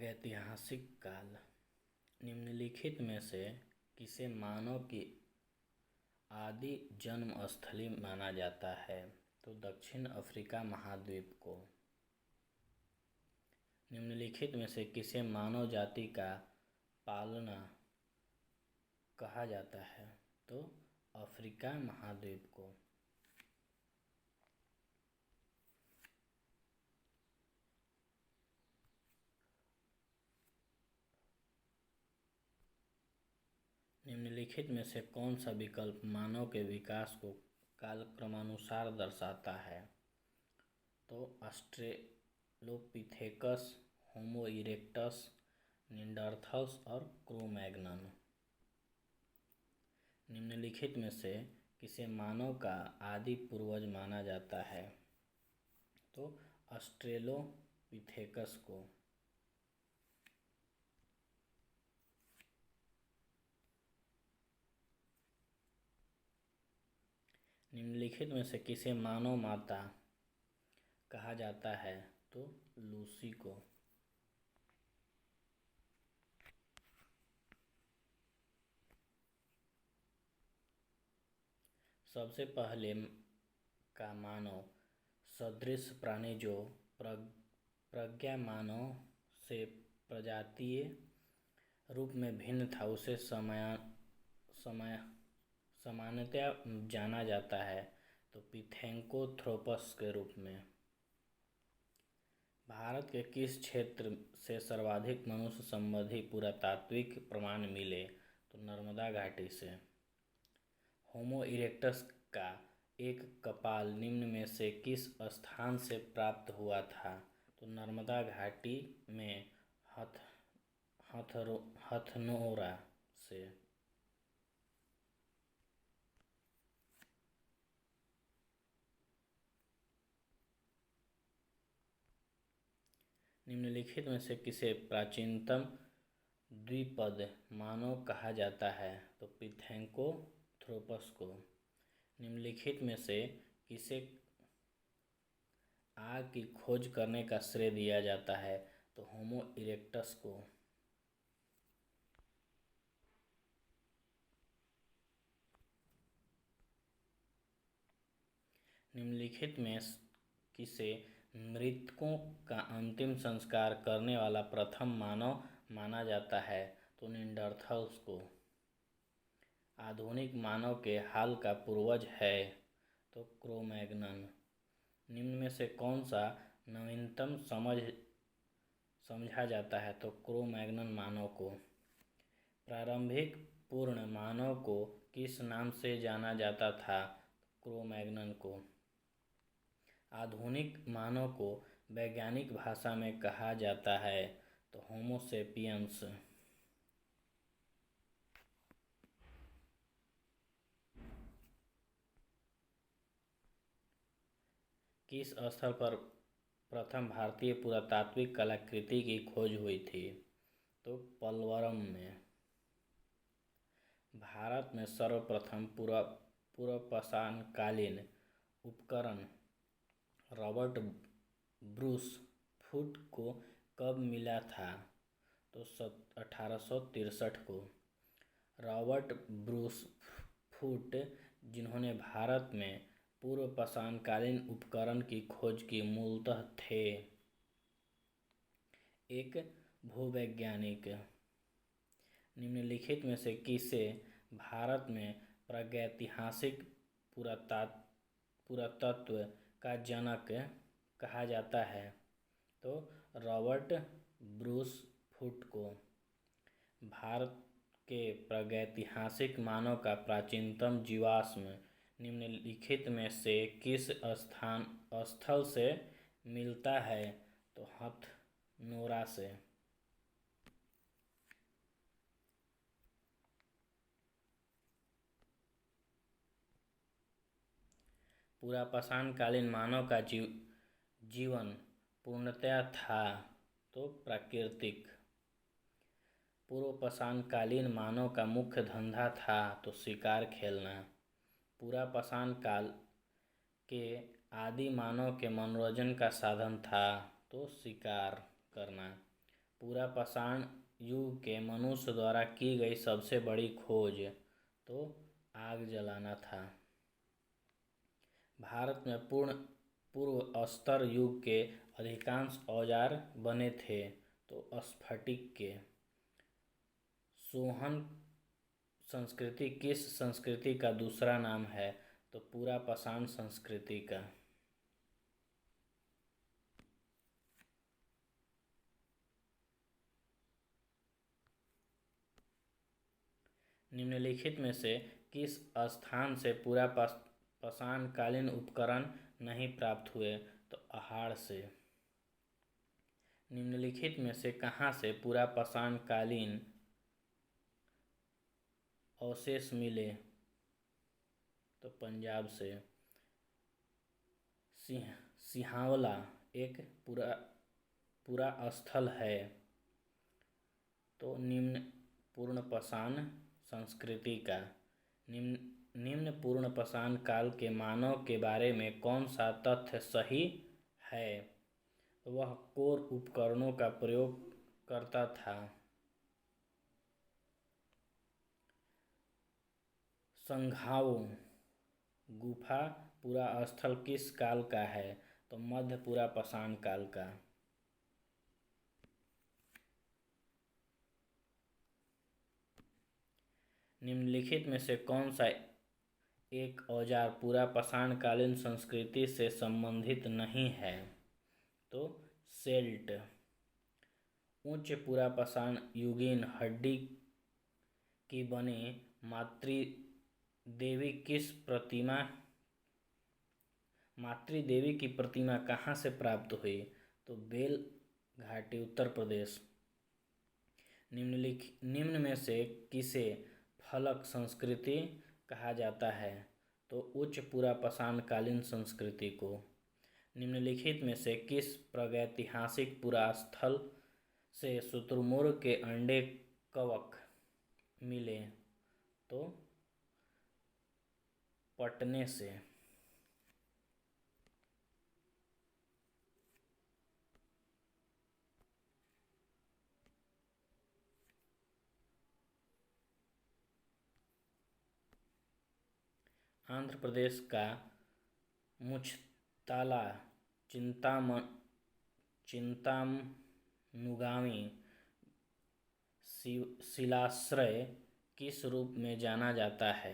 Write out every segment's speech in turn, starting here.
प्रागैतिहासिक काल निम्नलिखित में से किसे मानव की आदि जन्म स्थली माना जाता है? तो दक्षिण अफ्रीका महाद्वीप को। निम्नलिखित में से किसे मानव जाति का पालना कहा जाता है? तो अफ्रीका महाद्वीप को। निम्नलिखित में से कौन सा विकल्प मानव के विकास को कालक्रमानुसार दर्शाता है? तो ऑस्ट्रेलोपिथेकस, होमो इरेक्टस, निंडरथल्स और क्रो-मैग्नन। निम्नलिखित में से किसे मानव का आदि पूर्वज माना जाता है? तो ऑस्ट्रेलोपिथेकस को। निम्नलिखित में से किसे मानव माता कहा जाता है? तो लूसी को। सबसे पहले का मानव सदृश प्राणी जो प्रज्ञा मानव से प्रजातीय रूप में भिन्न था, उसे सामान्यतया जाना जाता है तो पिथेंकोथ्रोपस के रूप में। भारत के किस क्षेत्र से सर्वाधिक मनुष्य संबंधी पुरातात्विक प्रमाण मिले? तो नर्मदा घाटी से। होमो इरेक्टस का एक कपाल निम्न में से किस स्थान से प्राप्त हुआ था? तो नर्मदा घाटी में हथनोरा से। निम्नलिखित में से किसे प्राचीनतम द्विपद मानव कहा जाता है? तो पिथेंकोथ्रोपस को। निम्नलिखित में से किसे आग की खोज करने का श्रेय दिया जाता है? तो होमो इरेक्टस को। निम्नलिखित में किसे मृतकों का अंतिम संस्कार करने वाला प्रथम मानव माना जाता है? तो निंडरथल्स को। आधुनिक मानव के हाल का पूर्वज है? तो क्रो-मैग्नन। निम्न में से कौन सा नवीनतम समझा जाता है? तो क्रो-मैग्नन मानव को। प्रारंभिक पूर्ण मानव को किस नाम से जाना जाता था? क्रो-मैग्नन को। आधुनिक मानव को वैज्ञानिक भाषा में कहा जाता है? तो होमो सेपियंस। किस स्थल पर प्रथम भारतीय पुरातात्विक कलाकृति की खोज हुई थी? तो पलवरम में। भारत में सर्वप्रथम पूर्वपाषाणकालीन उपकरण रॉबर्ट ब्रूस फूट को कब मिला था? तो 1863 को। रॉबर्ट ब्रूस फूट, जिन्होंने भारत में पूर्वपाषाणकालीन उपकरण की खोज की, मूलतः थे एक भूवैज्ञानिक। निम्नलिखित में से किसे भारत में प्रागैतिहासिक पुरातत्व का जनक कहा जाता है? तो रॉबर्ट ब्रूस फूट को। भारत के प्रागैतिहासिक मानव का प्राचीनतम जीवाश्म निम्नलिखित में से किस स्थल से मिलता है? तो हथनोरा से। पूर्वपाषाणकालीन मानव का जीवन पूर्णतया था तो प्राकृतिक। पूर्वपाषाणकालीन मानव का मुख्य धंधा था तो शिकार खेलना। पूर्वपाषाण काल के आदि मानव के मनोरंजन का साधन था तो शिकार करना। पूरा पाषाण युग के मनुष्य द्वारा की गई सबसे बड़ी खोज तो आग जलाना था। भारत में पूर्व स्तर युग के अधिकांश औजार बने थे तो स्फटिक के। सोहन संस्कृति किस संस्कृति का दूसरा नाम है तो पूरा पाषाण संस्कृति का। निम्नलिखित में से किस स्थान से पूरा पाषाणकालीन उपकरण नहीं प्राप्त हुए तो पहाड़ से। निम्नलिखित में से कहाँ से पूरा पाषाणकालीन अवशेष मिले तो पंजाब से। सिहावला एक पूरा स्थल है तो निम्न पूर्ण पाषाण संस्कृति का। निम्न पूर्ण पाषाण काल के मानव के बारे में कौन सा तथ्य सही है। वह कोर उपकरणों का प्रयोग करता था। संघाओ गुफा पूरा स्थल किस काल का है तो मध्य पूरा पाषाण काल का। निम्नलिखित में से कौन सा एक औजार पूरा पाषाणकालीन संस्कृति से संबंधित नहीं है तो सेल्ट। उच्च पूरा पाषाण युगीन हड्डी की बनी मातृदेवी की प्रतिमा कहाँ से प्राप्त हुई तो बेल घाटी उत्तर प्रदेश। निम्न में से किसे फलक संस्कृति कहा जाता है तो उच्च पूरा पाषाणकालीन संस्कृति को। निम्नलिखित में से किस प्रागैतिहासिक पुरास्थल से शुतुरमुर्ग के अंडे कवक मिले तो पटने से। आंध्र प्रदेश का मुछताला चिंतामनुगामी शिलाश्रय किस रूप में जाना जाता है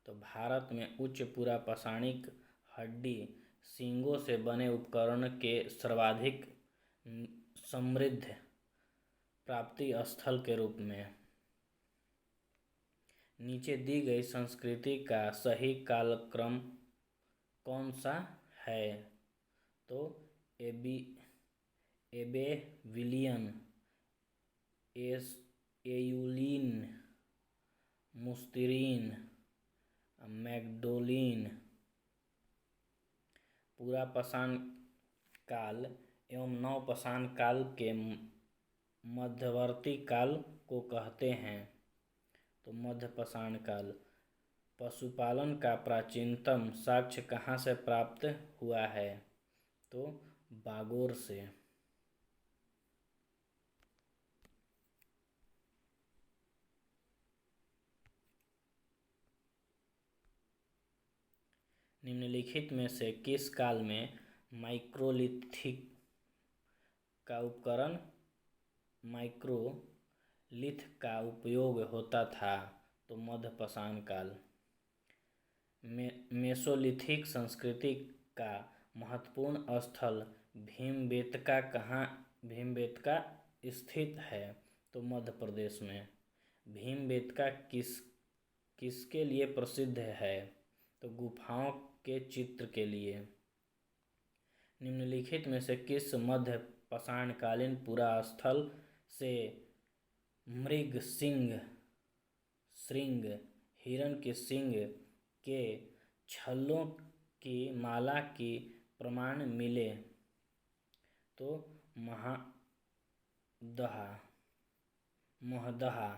तो भारत में उच्च पूरा पाषाणिक हड्डी सींगों से बने उपकरण के सर्वाधिक समृद्ध प्राप्ति स्थल के रूप में। नीचे दी गई संस्कृति का सही कालक्रम कौन सा है तो एबेविलियन, एयुलीन, मुस्तिरीन, मैग्डोलिन। पूरा पाषाण काल एवं नव पाषाण काल के मध्यवर्ती काल को कहते हैं तो मध्य पाषाण काल। पशुपालन का प्राचीनतम साक्ष्य कहाँ से प्राप्त हुआ है तो बागोर से। निम्नलिखित में से किस काल में माइक्रोलिथिक का उपकरण माइक्रोलिथ का उपयोग होता था तो मध्य पाषाण काल। मेसोलिथिक संस्कृति का महत्वपूर्ण स्थल भीमबेटका स्थित है तो मध्य प्रदेश में। भीमबेटका किसके लिए प्रसिद्ध है तो गुफाओं के चित्र के लिए। निम्नलिखित में से किस मध्य पाषाणकालीन पुरा स्थल से मृग श्रृंग हिरण के सींग के छल्लों की माला की प्रमाण मिले तो मोहदहा।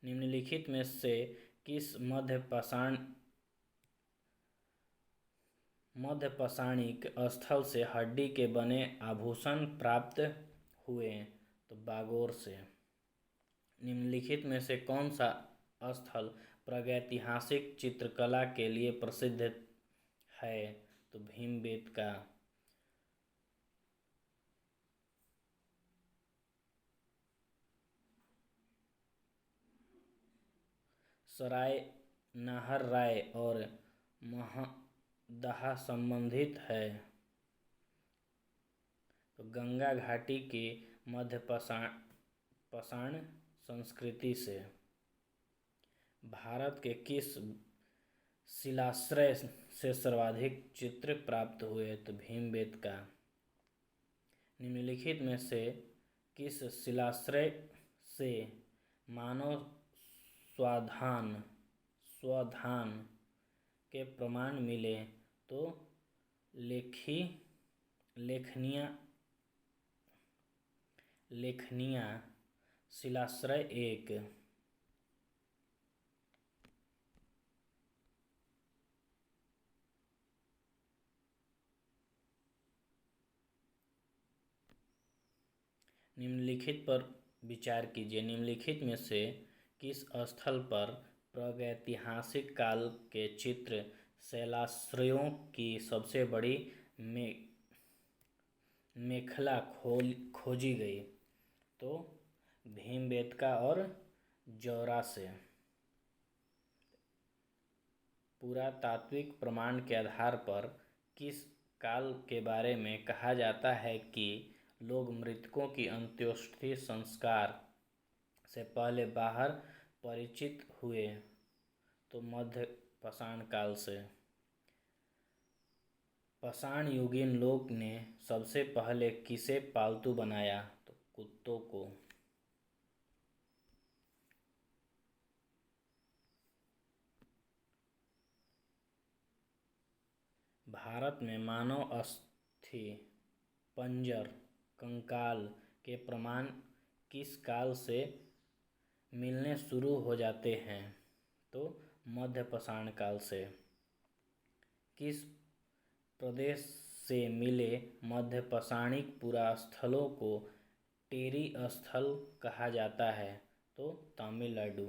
निम्नलिखित में से किस मध्य पाषाण मध्य पाषाणिक स्थल से हड्डी के बने आभूषण प्राप्त हुए तो बागोर से। निम्नलिखित में से कौन सा स्थल प्रागैतिहासिक चित्रकला के लिए प्रसिद्ध है तो भीमबेटका। सराय नाहरराय और महदहा संबंधित है तो गंगा घाटी के मध्य पाषाण संस्कृति से। भारत के किस शिलाश्रय से सर्वाधिक चित्र प्राप्त हुए तो भीमबेटका। निम्नलिखित में से किस शिलाश्रय से मानव स्वाधान के प्रमाण मिले तो लेखनिया शिलाश्रय 1। निम्नलिखित पर विचार कीजिए। निम्नलिखित में से किस स्थल पर प्रागैतिहासिक काल के चित्र शैलाश्रयों की सबसे बड़ी मेखला खोजी गई तो भीमबेटका और जौरा से। पुरातात्विक प्रमाण के आधार पर किस काल के बारे में कहा जाता है कि लोग मृतकों की अंत्येष्टि संस्कार से पहले बाहर परिचित हुए तो मध्य पाषाण काल से। पाषाण युगीन लोग ने सबसे पहले किसे पालतू बनाया तो कुत्तों को। भारत में मानव अस्थि पंजर कंकाल के प्रमाण किस काल से मिलने शुरू हो जाते हैं तो मध्य पाषाण काल से। किस प्रदेश से मिले मध्य पाषाणिक पुरास्थलों को टेरी स्थल कहा जाता है तो तमिलनाडु।